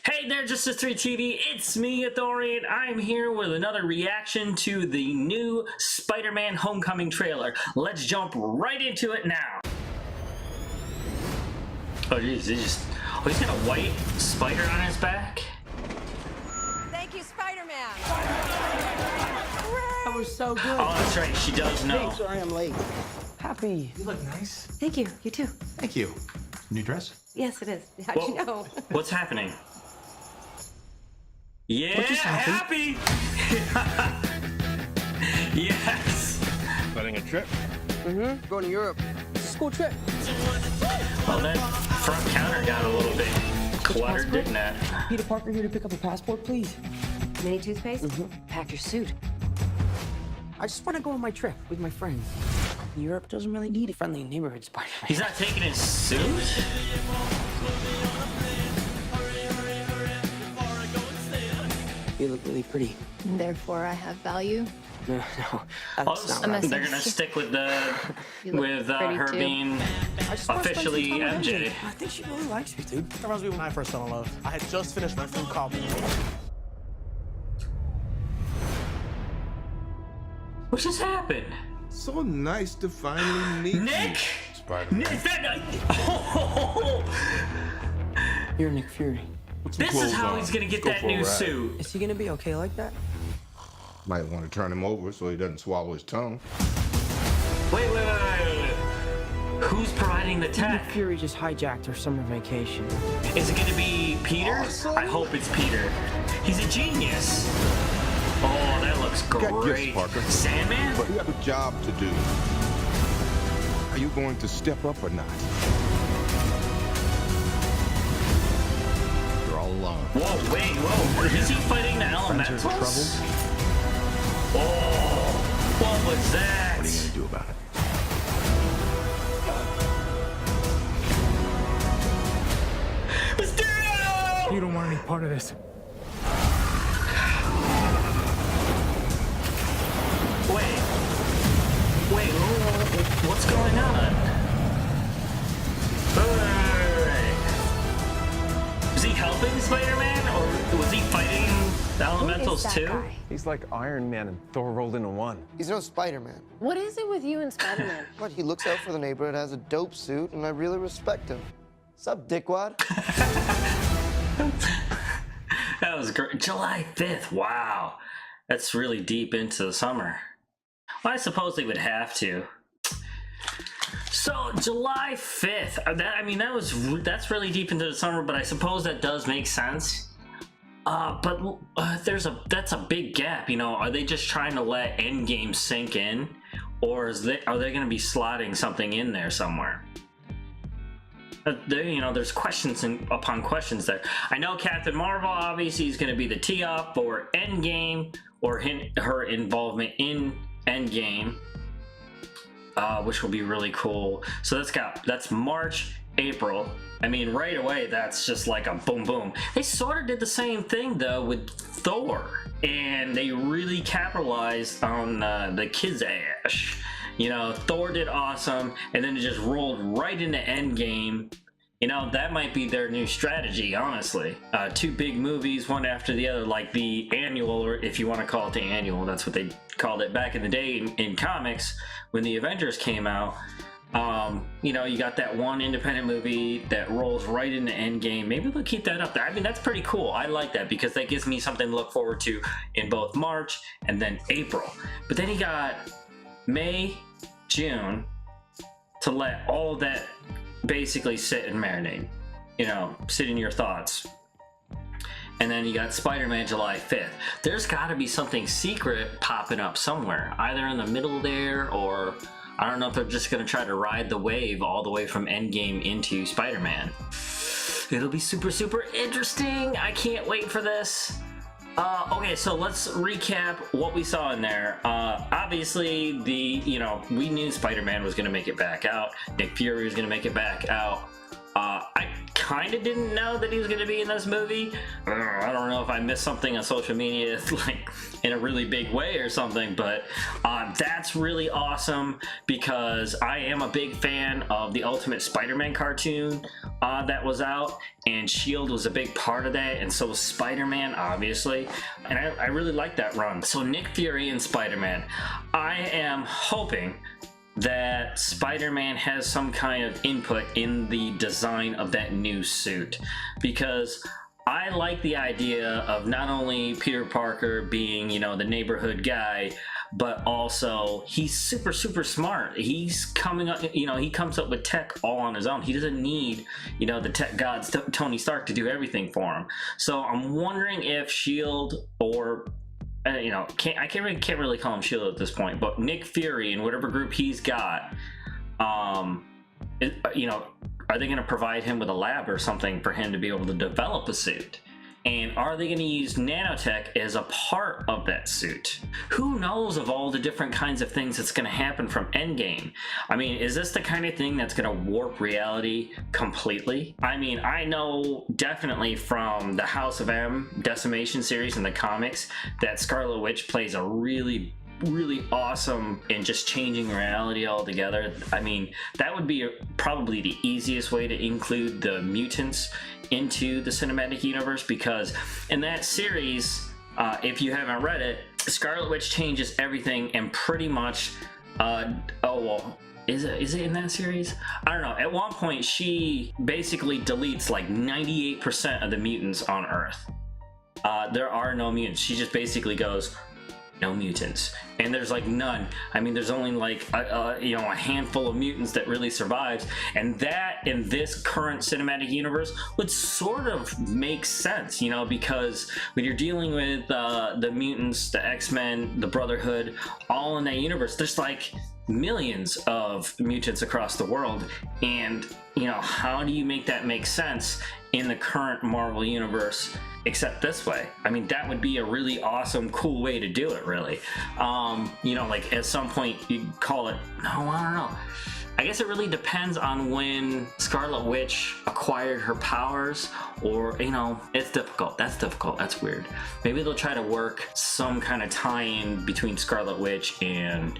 Hey there, Justice 3 TV, it's me, Authorian. I'm here with another reaction to the new Spider-Man Homecoming trailer. Let's jump right into it now. Oh geez, he's got a white spider on his back? Thank you, Spider-Man. That was so good. Oh, that's right, she does know. Hey, sorry I'm late. Happy. You look nice. Thank you. You too. Thank you. New dress? Yes, it is. How'd you know? What's happening? Yeah, What just happy! Yes! Planning a trip? Mm-hmm. Going to Europe. It's a school trip. Well, that front counter got a little bit cluttered, didn't it? Peter Parker here to pick up a passport, please. Mini toothpaste? Pack your suit. I just want to go on my trip with my friends. Europe doesn't really need a friendly neighborhood Spider-Man. He's not taking his suit? You look really pretty. Therefore, I have value. No, that's not right. They're gonna stick with the her too. being I just wanna spend some officially time with MJ. I think she really likes me, dude. That reminds me when I first fell in love. I had just finished my food callback. What just happened? So nice to finally meet Nick? you, Spider-Man. Is that oh, You're Nick Fury. this is how he's gonna get Go that for a new ride. suit. Is he gonna be okay like that? Might want to turn him over so he doesn't swallow his tongue. Wait. Who's providing the Nick tech? Fury just hijacked our summer vacation. Is it gonna be Peter? Awesome. I hope it's Peter. He's a genius. Oh, that looks got gifts, great. Parker. Sandman? But you have a job to do. Are you going to step up or not? You're all alone. Whoa, whoa. Is he fighting the elementals? Oh, what was that? What are you going to do about it? Mysterio! You don't want any part of this. Wait, what's going on? Is he helping Spider-Man, or was he fighting the elementals too? He's like Iron Man and Thor rolled into one. He's no Spider-Man. What is it with you and Spider-Man? But he looks out for the neighborhood, has a dope suit, and I really respect him. Sup, dickwad? That was great. July 5th, wow. That's really deep into the summer. Well, I suppose they would have to. So July 5th, that's really deep into the summer, but I suppose that does make sense. But that's a big gap, you know. Are they just trying to let Endgame sink in, or are they going to be slotting something in there somewhere? There's questions upon questions there. I know Captain Marvel obviously is going to be the tee-up for Endgame, or her involvement in Endgame, which will be really cool. So that's March, April. I mean, right away, that's just like a boom boom. They sort of did the same thing though with Thor, and they really capitalized on the kids' ash. You know, Thor did awesome, and then it just rolled right into Endgame. You know, that might be their new strategy, honestly. Two big movies, one after the other, like the annual, or if you want to call it the annual, that's what they called it back in the day in comics when the Avengers came out. You know, you got that one independent movie that rolls right into Endgame. Maybe they'll keep that up there. I mean, that's pretty cool. I like that because that gives me something to look forward to in both March and then April. But then you got May, June to let all of that basically sit and marinate, you know, sit in your thoughts. And then you got Spider-Man July 5th. There's got to be something secret popping up somewhere, either in the middle there, or I don't know if they're just going to try to ride the wave all the way from Endgame into Spider-Man. It'll be super, super interesting. I can't wait for this. Okay, so let's recap what we saw in there. Obviously, we knew Spider-Man was going to make it back out. Nick Fury was going to make it back out. I kind of didn't know that he was going to be in this movie. I don't know if I missed something on social media, like in a really big way or something, but that's really awesome because I am a big fan of the Ultimate Spider-Man cartoon that was out, and S.H.I.E.L.D. was a big part of that, and so was Spider-Man, obviously, and I really like that run. So Nick Fury and Spider-Man, I am hoping that Spider-Man has some kind of input in the design of that new suit, because I like the idea of not only Peter Parker being, you know, the neighborhood guy, but also he's super smart. He's coming up, you know, he comes up with tech all on his own. He doesn't need, you know, the tech gods Tony Stark to do everything for him. So I'm wondering if S.H.I.E.L.D. or you know, I can't really call him S.H.I.E.L.D. at this point, but Nick Fury and whatever group he's got, you know, are they going to provide him with a lab or something for him to be able to develop a suit? And are they going to use nanotech as a part of that suit? Who knows of all the different kinds of things that's going to happen from Endgame? I mean, is this the kind of thing that's going to warp reality completely? I mean, I know definitely from the House of M Decimation series in the comics that Scarlet Witch plays a really awesome in just changing reality altogether. I mean, that would be probably the easiest way to include the mutants into the cinematic universe, because in that series, if you haven't read it, Scarlet Witch changes everything and pretty much is it in that series? I don't know. At one point, she basically deletes like 98% of the mutants on Earth. There are no mutants. She just basically goes, no mutants, and there's like none. I mean, there's only like you know, a handful of mutants that really survives, and that in this current cinematic universe would sort of make sense, you know, because when you're dealing with the mutants, the X-Men, the Brotherhood, all in that universe, there's like millions of mutants across the world, and you know, how do you make that make sense in the current Marvel universe except this way? I mean, that would be a really awesome, cool way to do it, really. You know, like at some point you call it, no, I don't know. I guess it really depends on when Scarlet Witch acquired her powers, or, you know, it's difficult. That's difficult. That's weird. Maybe they'll try to work some kind of tie-in between Scarlet Witch and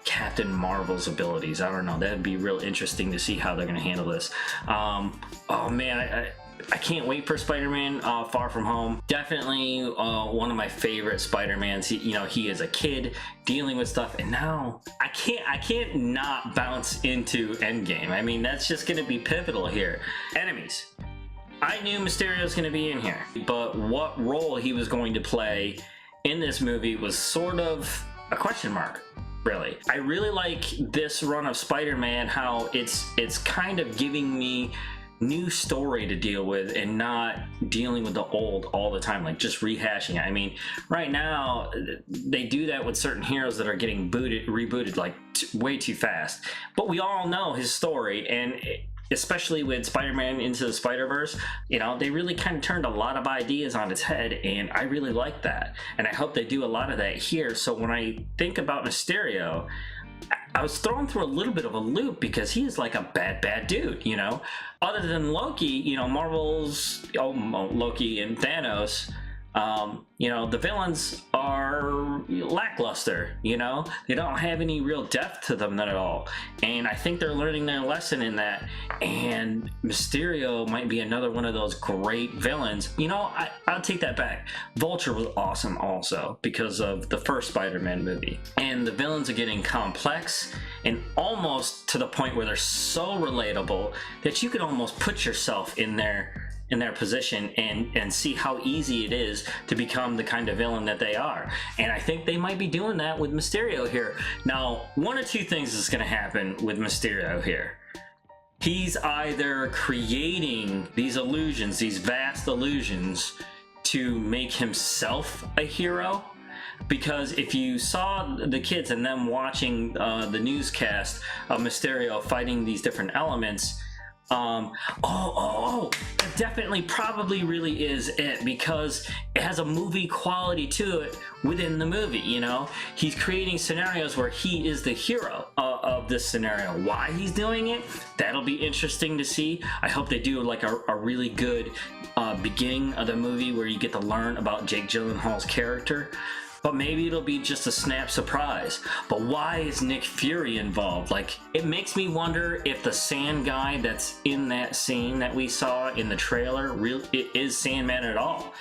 Captain Marvel's abilities. I don't know. That'd be real interesting to see how they're going to handle this. Oh man, I can't wait for Spider-Man Far From Home. Definitely one of my favorite Spider-Mans. You know, he is a kid dealing with stuff, and now I can't not bounce into Endgame. I mean, that's just going to be pivotal here. Enemies. I knew Mysterio was going to be in here, but what role he was going to play in this movie was sort of a question mark. Really, I really like this run of Spider-Man, how it's kind of giving me new story to deal with and not dealing with the old all the time, like just rehashing it. I mean, right now they do that with certain heroes that are getting rebooted like way too fast, but we all know his story, and especially with Spider-Man Into the Spider-Verse, you know, they really kind of turned a lot of ideas on its head, and I really like that, and I hope they do a lot of that here. So when I think about Mysterio, I was thrown through a little bit of a loop, because he is like a bad dude, you know. Other than Loki, you know, Marvel's Loki and Thanos, you know, the villains are lackluster, you know. They don't have any real depth to them, not at all, and I think they're learning their lesson in that. And Mysterio might be another one of those great villains. You know, I'll take that back. Vulture was awesome also, because of the first Spider-Man movie, and the villains are getting complex and almost to the point where they're so relatable that you could almost put yourself in their position and see how easy it is to become the kind of villain that they are. And I think they might be doing that with Mysterio here. Now, one of two things is going to happen with Mysterio here. He's either creating these illusions, these vast illusions, to make himself a hero, because if you saw the kids and them watching the newscast of Mysterio fighting these different elements, it definitely probably really is it, because it has a movie quality to it within the movie. You know, he's creating scenarios where he is the hero of this scenario. Why he's doing it, that'll be interesting to see. I hope they do like a really good beginning of the movie where you get to learn about Jake Gyllenhaal's character. But maybe it'll be just a snap surprise. But why is Nick Fury involved? Like, it makes me wonder if the sand guy that's in that scene that we saw in the trailer is Sandman at all.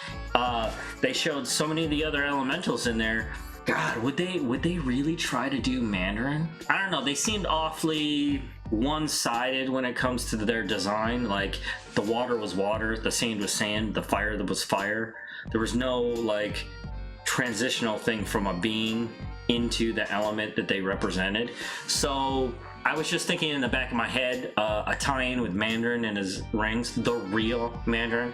They showed so many of the other elementals in there. God, would they really try to do Mandarin? I don't know. They seemed awfully one-sided when it comes to their design. Like, the water was water, the sand was sand, the fire was fire. There was no, like, transitional thing from a being into the element that they represented. So I was just thinking in the back of my head, a tie-in with Mandarin and his rings, the real Mandarin,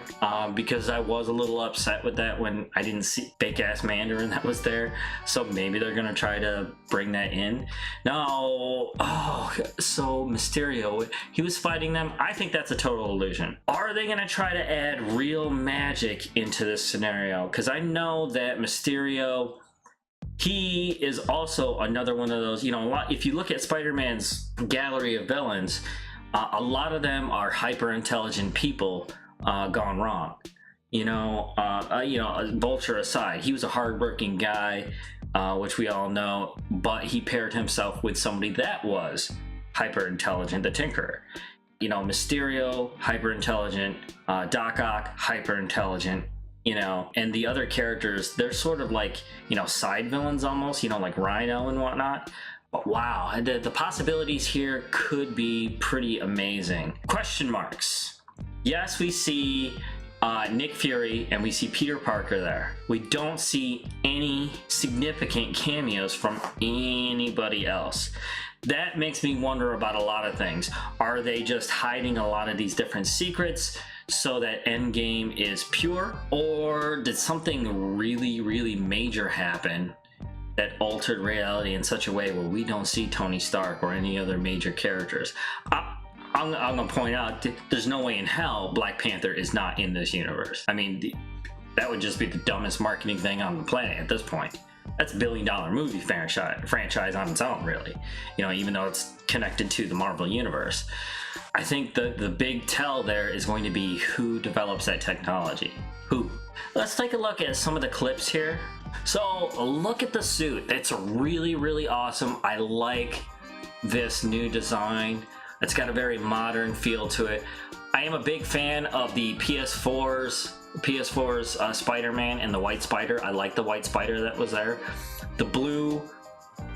because I was a little upset with that when I didn't see fake-ass Mandarin that was there. So maybe they're gonna try to bring that in. No, so Mysterio, he was fighting them. I think that's a total illusion. Are they gonna try to add real magic into this scenario? Because I know that Mysterio, he is also another one of those, you know, if you look at Spider-Man's gallery of villains, a lot of them are hyper-intelligent people gone wrong. Vulture aside, he was a hard-working guy, which we all know, but he paired himself with somebody that was hyper-intelligent, the Tinkerer. You know, Mysterio, hyper-intelligent, Doc Ock, hyper-intelligent. You know, and the other characters, they're sort of like, you know, side villains almost, you know, like Rhino and whatnot. But wow, the possibilities here could be pretty amazing. Question marks. Yes, we see Nick Fury and we see Peter Parker there. We don't see any significant cameos from anybody else. That makes me wonder about a lot of things. Are they just hiding a lot of these different secrets so that Endgame is pure? Or did something really, really major happen that altered reality in such a way where we don't see Tony Stark or any other major characters? I'm gonna point out, there's no way in hell Black Panther is not in this universe. I mean, that would just be the dumbest marketing thing on the planet at this point. That's a $1 billion movie franchise on its own, really. You know, even though it's connected to the Marvel Universe. I think the big tell there is going to be who develops that technology. Who? Let's take a look at some of the clips here. So, look at the suit. It's really, really awesome. I like this new design. It's got a very modern feel to it. I am a big fan of the PS4's Spider-Man and the White Spider. I like the White Spider that was there. The blue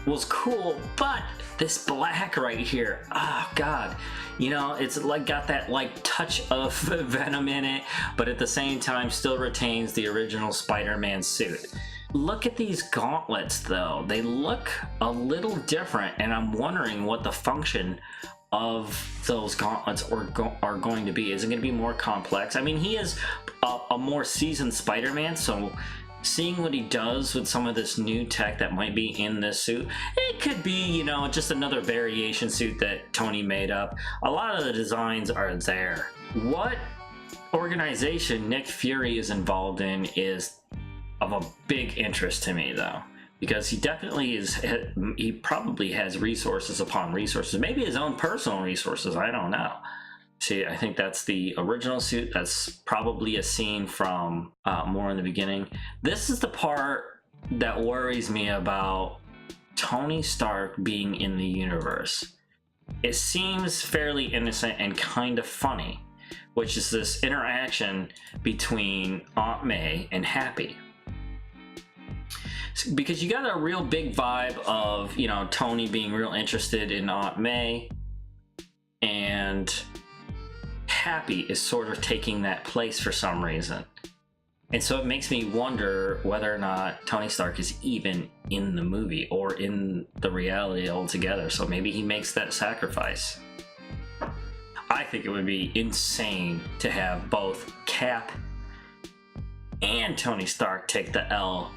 was cool, but this black right here, oh god, you know, it's like got that like touch of Venom in it, but at the same time still retains the original Spider-Man suit. Look at these gauntlets though. They look a little different, and I'm wondering what the function of those gauntlets are going to be. Is it going to be more complex? I mean, he is a more seasoned Spider-Man, so seeing what he does with some of this new tech that might be in this suit, it could be, you know, just another variation suit that Tony made up. A lot of the designs are there. What organization Nick Fury is involved in is of a big interest to me, though, because he definitely is, he probably has resources upon resources, maybe his own personal resources, I don't know. See, I think that's the original suit. That's probably a scene from more in the beginning. This is the part that worries me about Tony Stark being in the universe. It seems fairly innocent and kind of funny, which is this interaction between Aunt May and Happy. Because you got a real big vibe of, you know, Tony being real interested in Aunt May, and Happy is sort of taking that place for some reason. And so it makes me wonder whether or not Tony Stark is even in the movie or in the reality altogether. So maybe he makes that sacrifice. I think it would be insane to have both Cap and Tony Stark take the L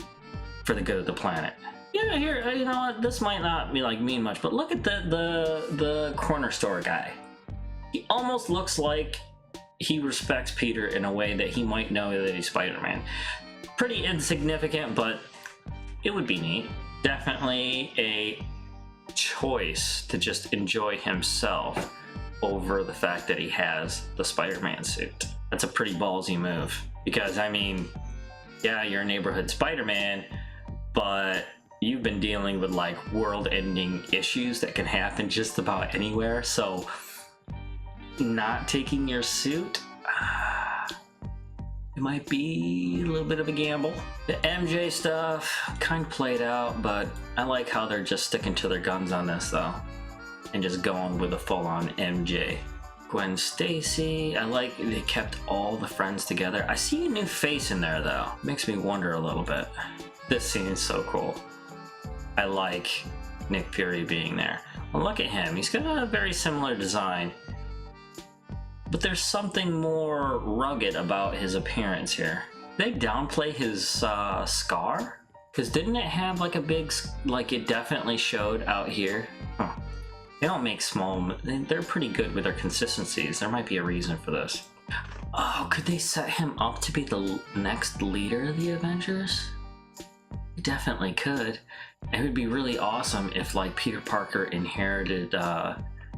for the good of the planet. Yeah, here, you know what, this might not be like mean much, but look at the corner store guy. He almost looks like he respects Peter in a way that he might know that he's Spider-Man. Pretty insignificant, but it would be neat. Definitely a choice to just enjoy himself over the fact that he has the Spider-Man suit. That's a pretty ballsy move, because I mean, yeah, you're a neighborhood Spider-Man, but you've been dealing with like world-ending issues that can happen just about anywhere, so not taking your suit, it might be a little bit of a gamble. The MJ stuff kind of played out, but I like how they're just sticking to their guns on this though, and just going with a full-on MJ. Gwen Stacy, I like they kept all the friends together. I see a new face in there though. Makes me wonder a little bit. This scene is so cool. I like Nick Fury being there. Well, look at him. He's got a very similar design, but there's something more rugged about his appearance here. They downplay his scar? Because didn't it have like a big, like it definitely showed out here? Huh. They don't make small, they're pretty good with their consistencies. There might be a reason for this. Oh, could they set him up to be the next leader of the Avengers? They definitely could. It would be really awesome if like Peter Parker inherited,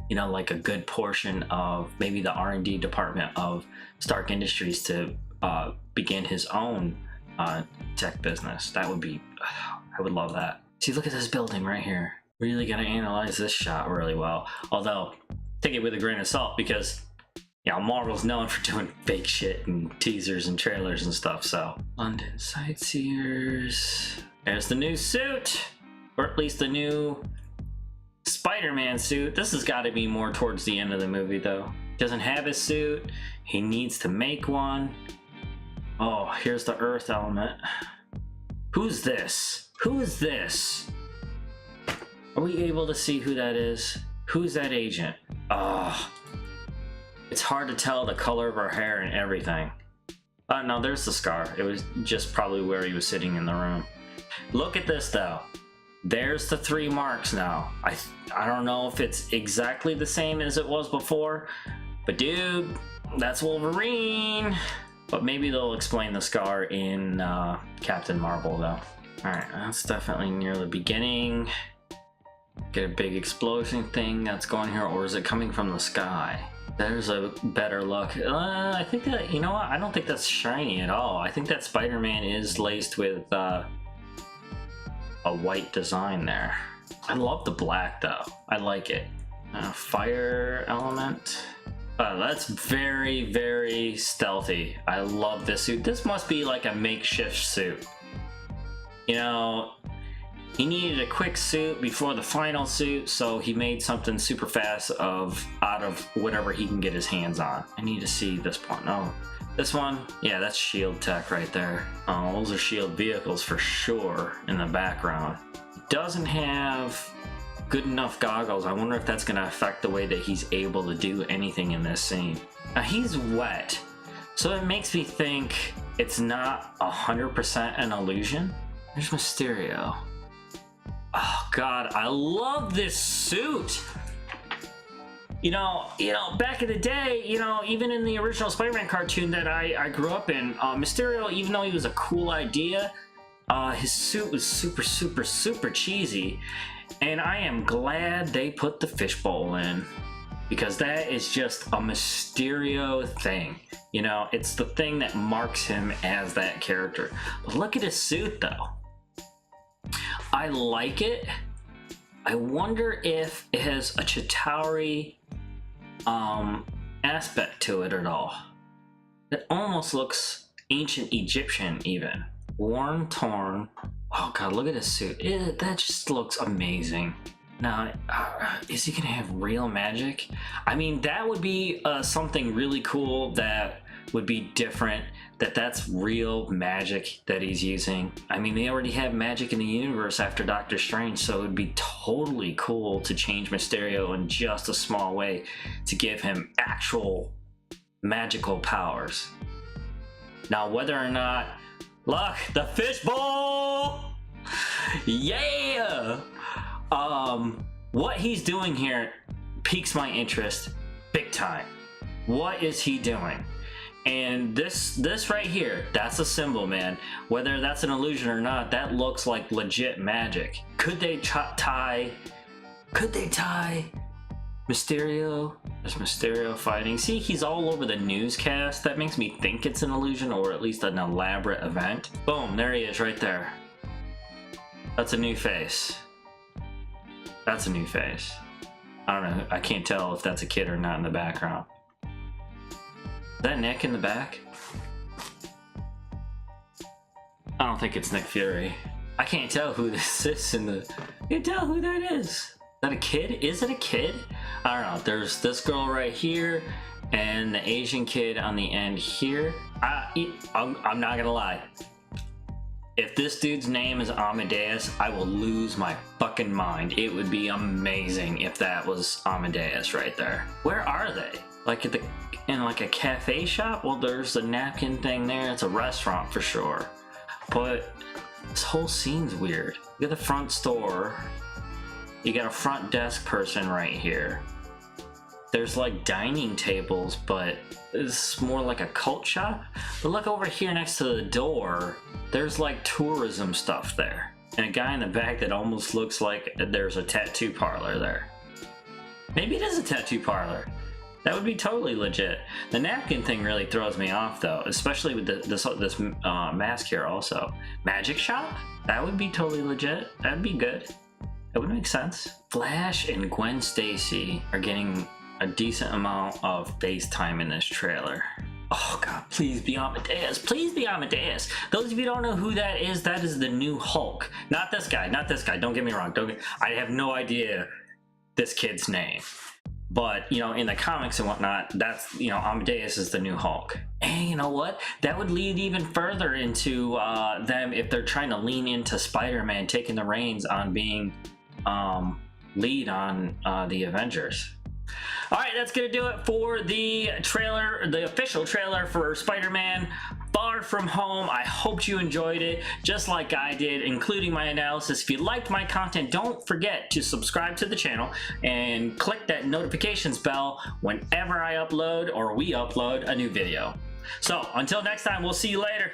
you know, like a good portion of maybe the R&D department of Stark Industries to begin his own tech business. That would be, I would love that. See, look at this building right here. Really gotta analyze this shot really well. Although, take it with a grain of salt, because you know, Marvel's known for doing fake shit and teasers and trailers and stuff, so. London Sightseers. There's the new suit, or at least the new Spider-Man suit. This has got to be more towards the end of the movie though. Doesn't have his suit, he needs to make one. Oh, here's the Earth element. Who's this? Who is this? Are we able to see who that is? Who's that agent? It's hard to tell the color of her hair and everything. No, there's the scar. It was just probably where he was sitting in the room. Look at this though. There's the 3 marks now. I don't know if it's exactly the same as it was before, but dude, that's Wolverine. But maybe they'll explain the scar in Captain Marvel though. Alright, that's definitely near the beginning. Get a big explosion thing that's going here, or is it coming from the sky? There's a better look. I think that, you know what? I don't think that's shiny at all. I think that Spider-Man is laced with a white design there. I love the black though. I like it. Fire element. That's very, very stealthy. I love this suit. This must be like a makeshift suit. You know, he needed a quick suit before the final suit, so he made something super fast out of whatever he can get his hands on. I need to see this one. Oh, this one? Yeah, that's shield tech right there. Oh, those are shield vehicles for sure in the background. Doesn't have good enough goggles. I wonder if that's going to affect the way that he's able to do anything in this scene. Now, he's wet, so it makes me think it's not 100% an illusion. There's Mysterio. Oh god, I love this suit. You know, back in the day, you know, even in the original Spider-Man cartoon that I grew up in, Mysterio, even though he was a cool idea, his suit was super cheesy, and I am glad they put the fishbowl in, because that is just a Mysterio thing. You know, it's the thing that marks him as that character. But look at his suit though. I like it. I wonder if it has a Chitauri aspect to it at all. It almost looks ancient Egyptian even. Worn, torn. Oh god, look at his suit. That just looks amazing. Now, is he gonna have real magic? I mean, that would be something really cool that would be different. That's real magic that he's using. I mean, they already have magic in the universe after Doctor Strange, so it would be totally cool to change Mysterio in just a small way to give him actual magical powers. Now, whether or not... Look, the fishbowl! Yeah! What he's doing here piques my interest big time. What is he doing? And this right here, that's a symbol, man. Whether that's an illusion or not, that looks like legit magic. Could they tie Could they tie Mysterio? There's Mysterio fighting. See, he's all over the newscast. That makes me think it's an illusion, or at least an elaborate event. Boom, there he is right there. That's a new face. That's a new face. I don't know. I can't tell if that's a kid or not in the background. Is that Nick in the back? I don't think it's Nick Fury. I can't tell who this is in the... I can't tell who that is. Is that a kid? Is it a kid? I don't know. There's this girl right here and the Asian kid on the end here. I'm not gonna lie. If this dude's name is Amadeus, I will lose my fucking mind. It would be amazing if that was Amadeus right there. Where are they? Like in like a cafe shop? Well, there's the napkin thing there. It's a restaurant for sure. But this whole scene's weird. You got the front store. You got a front desk person right here. There's like dining tables, but it's more like a cult shop. But look over here next to the door. There's like tourism stuff there. And a guy in the back that almost looks like there's a tattoo parlor there. Maybe it is a tattoo parlor. That would be totally legit. The napkin thing really throws me off though, especially with this mask here also. Magic shop? That would be totally legit. That'd be good. That would make sense. Flash and Gwen Stacy are getting a decent amount of face time in this trailer. Oh god, please be Amadeus. Please be Amadeus. Those of you who don't know who that is the new Hulk. Not this guy, not this guy. Don't get me wrong. I have no idea this kid's name. But, you know, in the comics and whatnot, that's, you know, Amadeus is the new Hulk. And you know what? That would lead even further into them if they're trying to lean into Spider-Man taking the reins on being lead on the Avengers. Alright, that's gonna do it for the trailer, the official trailer for Spider-Man Far From Home. I hope you enjoyed it, just like I did, including my analysis. If you liked my content, don't forget to subscribe to the channel and click that notifications bell whenever I upload or we upload a new video. So, until next time, we'll see you later.